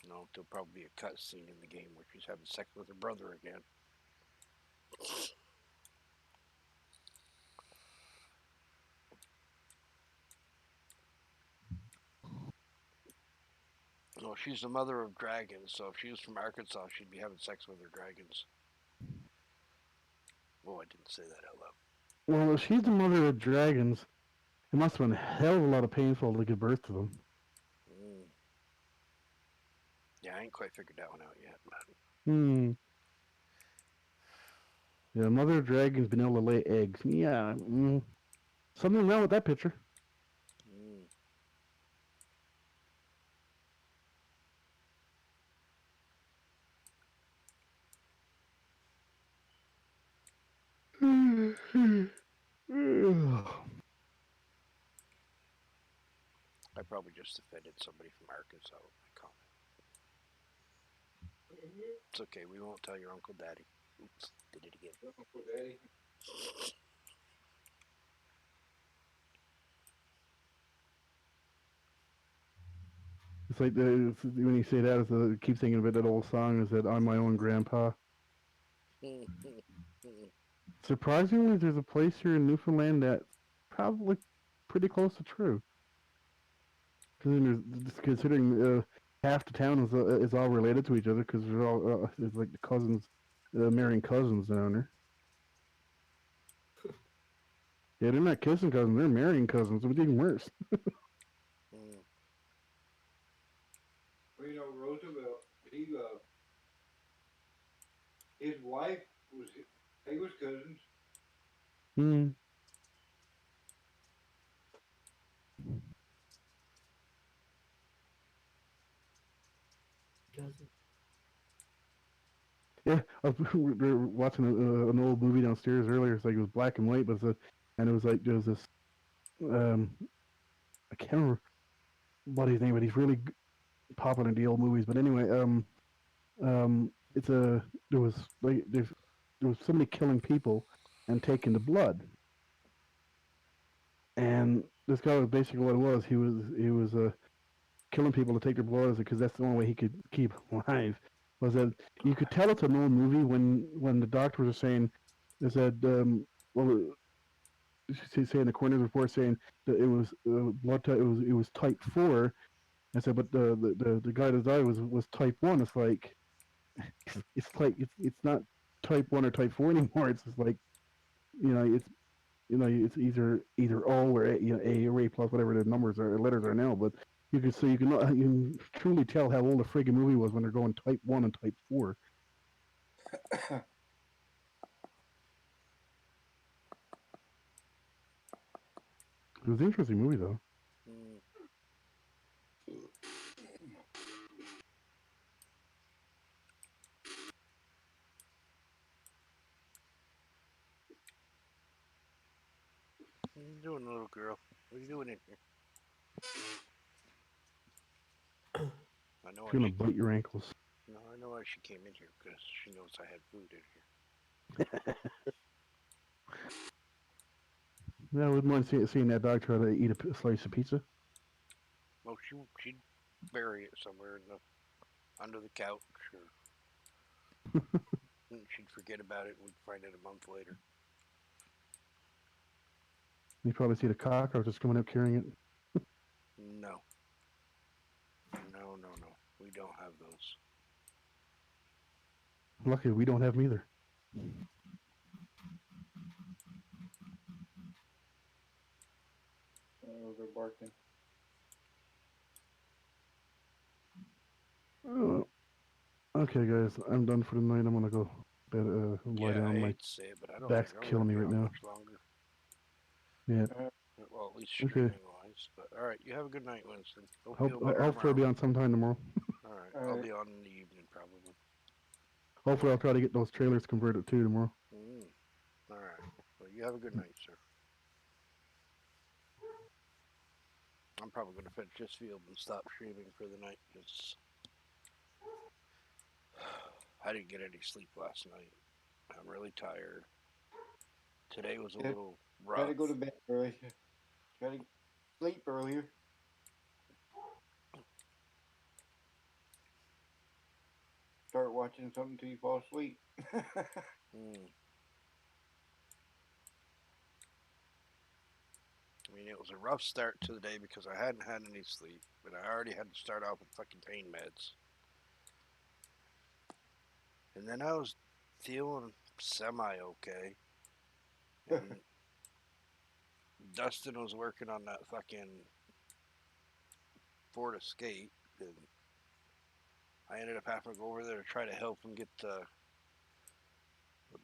No, there'll probably be a cut scene in the game where she's having sex with her brother again. No, she's the mother of dragons, so if she was from Arkansas, she'd be having sex with her dragons. Oh, I didn't say that out loud. Well, if she's the mother of dragons, it must have been a hell of a lot of painful to give birth to them. Mm. Yeah, I ain't quite figured that one out yet. Hmm. Yeah, mother of dragons been able to lay eggs. Yeah. Something wrong with that picture. Mm. I probably just offended somebody from Arkansas with my comment. It's okay, we won't tell your Uncle Daddy. Oops, did it again. Uncle Daddy. It's like when you say that, I keep thinking about that old song. Is that I'm my own grandpa? Surprisingly, there's a place here in Newfoundland that's probably pretty close to true. Considering half the town is all related to each other because they're all it's like the cousins marrying cousins down there. Yeah, they're not kissing cousins; they're marrying cousins. It's even worse. Mm. Well, Roosevelt, his wife they was cousins. Hmm. Cousin. Yeah, we were watching an old movie downstairs earlier. It's like it was black and white, and it was like there was this I can't remember what his name, but he's really popular in the old movies. But anyway, it's a there was like there was somebody killing people and taking the blood, and this guy was basically what it was. He was killing people to take their blood because that's the only way he could keep alive. Was that you could tell it's an old movie when the doctors are saying, they said, well, saying the coroner's report saying that it was blood type, it was type 4. I said, but the guy that died was type 1. It's like it's not type 1 or type 4 anymore. It's just like it's it's either O or A, A or A plus whatever the numbers or letters are now. But you can truly tell how old a friggin' movie was when they're going type 1 and type 4. It was an interesting movie though. Mm. What are you doing, little girl? What are you doing in here? I know why She's gonna she. bite your ankles. No, I know why she came in here because she knows I had food in here. Yeah, I wouldn't mind seeing that dog try to eat a slice of pizza. Well, she'd bury it somewhere in the under the couch, or she'd forget about it, and we'd find it a month later. You probably see the cockroaches coming up carrying it. No, no. We don't have those. Luckily, we don't have them either. Oh, they're barking. Oh, okay, guys, I'm done for the night. I'm gonna go bed, lie Yeah, I down. My hate to say it, but I don't think back's I'm killing gonna me be right on now. much longer. Yeah. Well, at least Okay. streaming wise. But all right, you have a good night, Winston. Hope you Hope feel better hopefully I'll tomorrow. be on sometime tomorrow. All right, All I'll right. be on in the evening probably. Hopefully I'll try to get those trailers converted too tomorrow. Mm. All right. Well, you have a good night, sir. I'm probably gonna finish this field and stop streaming for the night because I didn't get any sleep last night. I'm really tired. Today was a Got, little got to rough. go to bed early. Got to sleep earlier. Start watching something till you fall asleep. Mm. I mean, it was a rough start to the day because I hadn't had any sleep, but I already had to start off with fucking pain meds. And then I was feeling semi okay. And Dustin was working on that fucking Ford Escape, and I ended up having to go over there to try to help him get the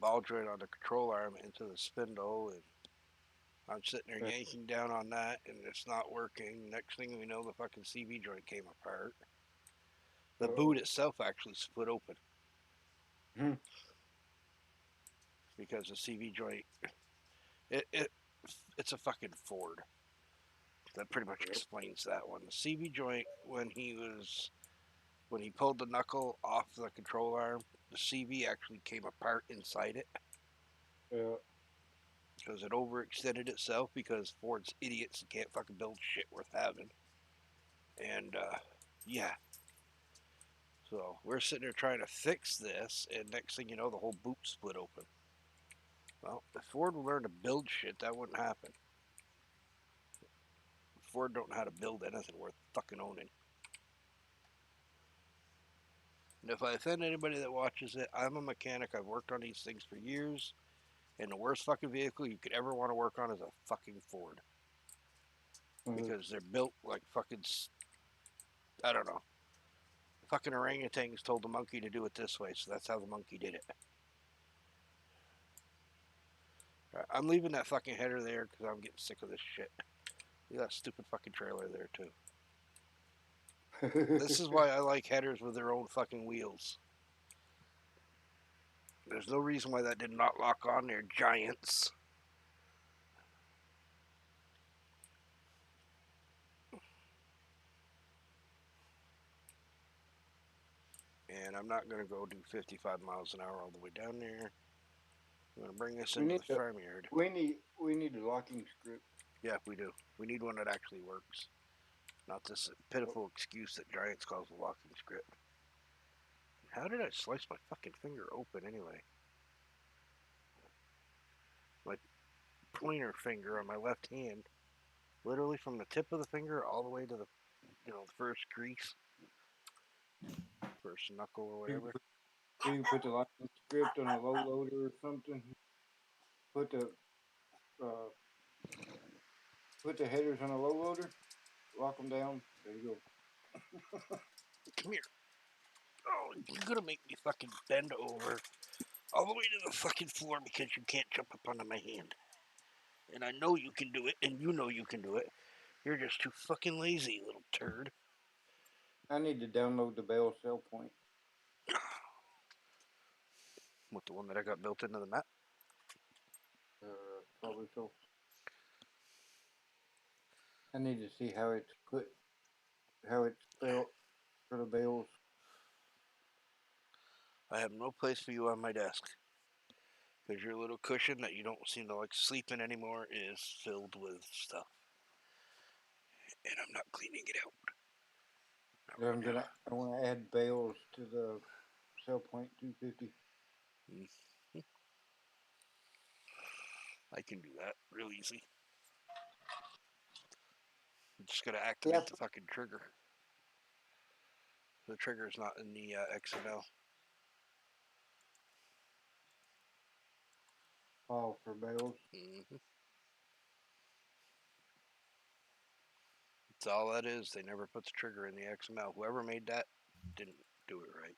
ball joint on the control arm into the spindle, and I'm sitting there yanking down on that, and it's not working. Next thing we know, the fucking CV joint came apart. The boot itself actually split open because the CV joint, it, it it's a fucking Ford. That pretty much explains that one. The CV joint, when he pulled the knuckle off the control arm, the CV actually came apart inside it Yeah. because it overextended itself because Ford's idiots can't fucking build shit worth having. And yeah, so we're sitting there trying to fix this, and next thing you know, the whole boot split open. Well, if Ford would learn to build shit, that wouldn't happen. Ford don't know how to build anything worth fucking owning. And if I offend anybody that watches it, I'm a mechanic. I've worked on these things for years, and the worst fucking vehicle you could ever want to work on is a fucking Ford because they're built like fucking, I don't know. Fucking orangutans told the monkey to do it this way, so that's how the monkey did it. I'm leaving that fucking header there because I'm getting sick of this shit. Look at that stupid fucking trailer there too. This is why I like headers with their own fucking wheels. There's no reason why that did not lock on there, giants. And I'm not going to go do 55 miles an hour all the way down there. I'm going to bring this we into need the farm yard. we need a locking script. Yeah, we do. We need one that actually works. Not this pitiful excuse that Giants calls a walking script. How did I slice my fucking finger open anyway? My pointer finger on my left hand, literally from the tip of the finger all the way to the first crease, first knuckle or You whatever. can put, you can put the license script on a low loader or something. Put the uh, put the headers on a low loader. Lock them down. There you go. Come here. Oh, you're gonna make me fucking bend over all the way to the fucking floor because you can't jump up onto my hand. And I know you can do it, and you know you can do it. You're just too fucking lazy, little turd. I need to download the Bell Cell Point. What, the one that I got built into the map? Probably so. I need to see how it's put, how it's spelled for the bells. I have no place for you on my desk. Because your little cushion that you don't seem to like sleep in anymore is filled with stuff. And I'm not cleaning it out. Not right now. I want to add bells to the Cell Point 250. I can do that real easy. I'm just gotta Yeah. activate the fucking trigger. The trigger is not in the XML. All for bells. Mm-hmm. That's all that is. They never put the trigger in the XML. Whoever made that didn't do it right.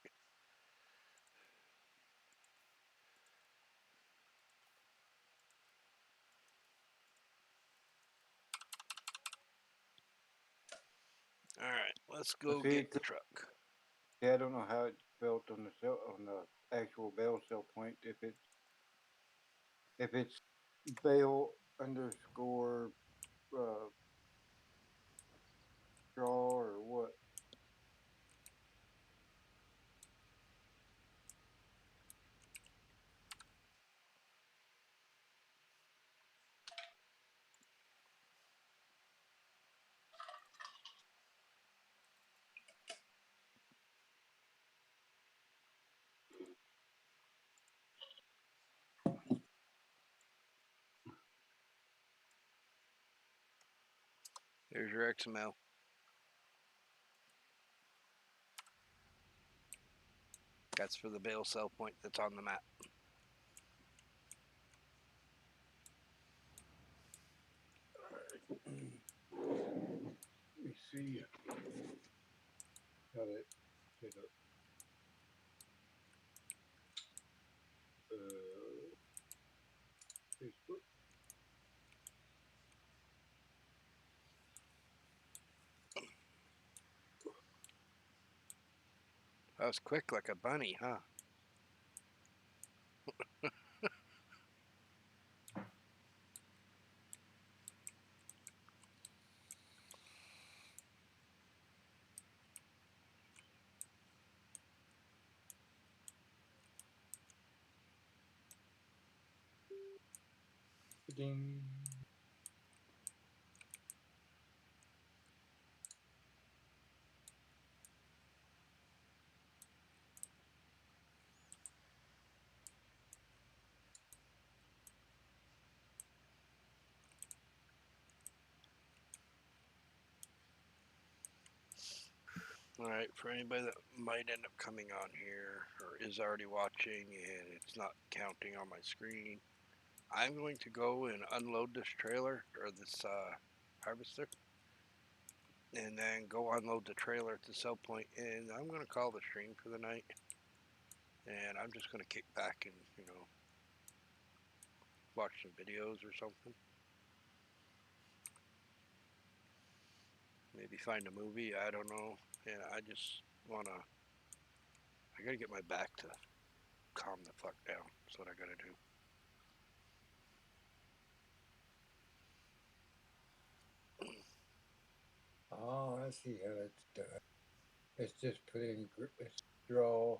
All right, let's go See, get the truck. yeah, I don't know how it's spelled on the actual Bell Cell Point. If it's Bell underscore uh, draw or what. There's your XML. That's for the bail cell point that's on the map. Let me see how that set up. Facebook. That was quick like a bunny, huh? Ding. All right, for anybody that might end up coming on here or is already watching and it's not counting on my screen, I'm going to go and unload this trailer or this harvester and then go unload the trailer at the sell point, and I'm going to call the stream for the night. And I'm just going to kick back and, watch some videos or something. Maybe find a movie, I don't know. And I just want to, I got to get my back to calm the fuck down. That's what I got to do. Oh, I see how it's done. It's just put in it's draw,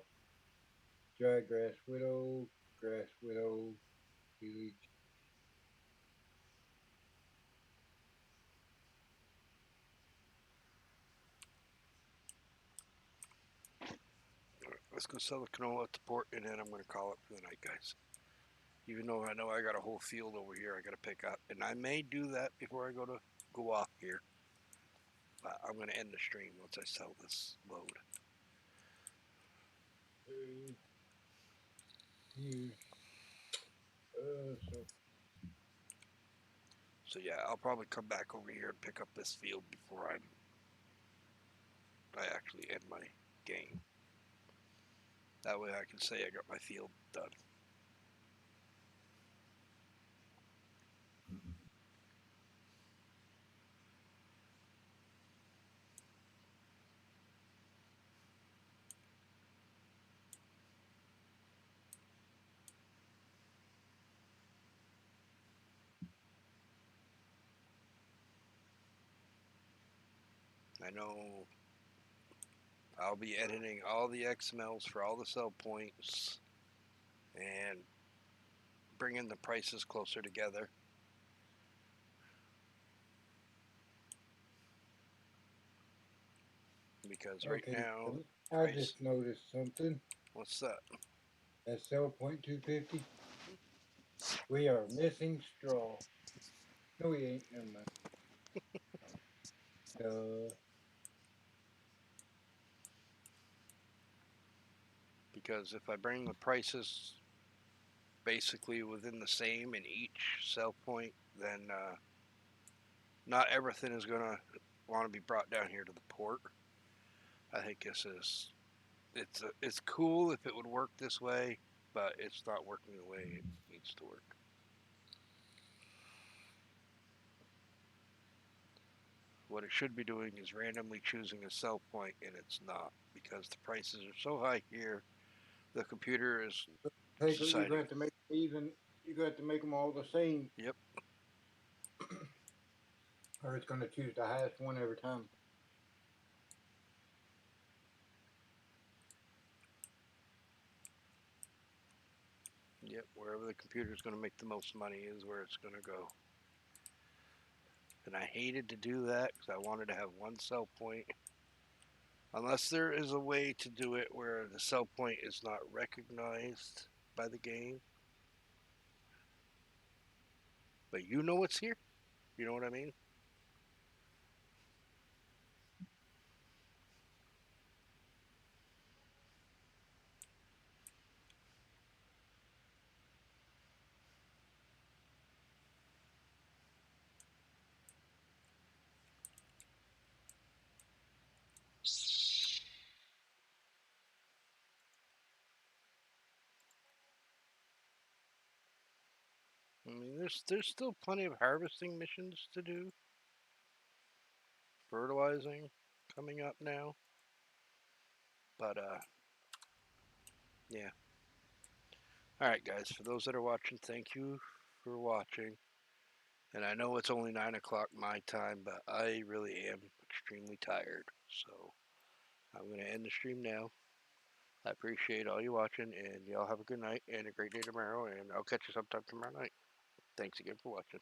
dry grass widow, village. let's go sell the canola at the port, and then I'm going to call it for the night, guys. Even though I know I got a whole field over here I got to pick up, and I may do that before I go off here. But I'm going to end the stream once I sell this load. Here. So So yeah, I'll probably come back over here and pick up this field before I actually end my game. That way I can say I got my field done. I know I'll be editing all the XMLs for all the sell points and bringing the prices closer together. Because right okay, now, I price. just noticed something. What's that? At sell point 250, we are missing straw. No, we ain't. Never mind. Because if I bring the prices basically within the same in each sell point, then not everything is going to want to be brought down here to the port. I think it's cool if it would work this way, but it's not working the way it needs to work. What it should be doing is randomly choosing a sell point, and it's not, because the prices are so high here. The computer is You deciding. got to make even. You got to make them all the same. Yep. Or it's going to choose the highest one every time. Yep, wherever the computer is going to make the most money is where it's going to go. And I hated to do that because I wanted to have one sell point. Unless there is a way to do it where the sell point is not recognized by the game. But you know it's here. You know what I mean? I mean, there's still plenty of harvesting missions to do. Fertilizing coming up now. But yeah. All right, guys. For those that are watching, thank you for watching. And I know it's only 9 o'clock my time, but I really am extremely tired. So I'm going to end the stream now. I appreciate all you watching, and y'all have a good night and a great day tomorrow. And I'll catch you sometime tomorrow night. Thanks again for watching.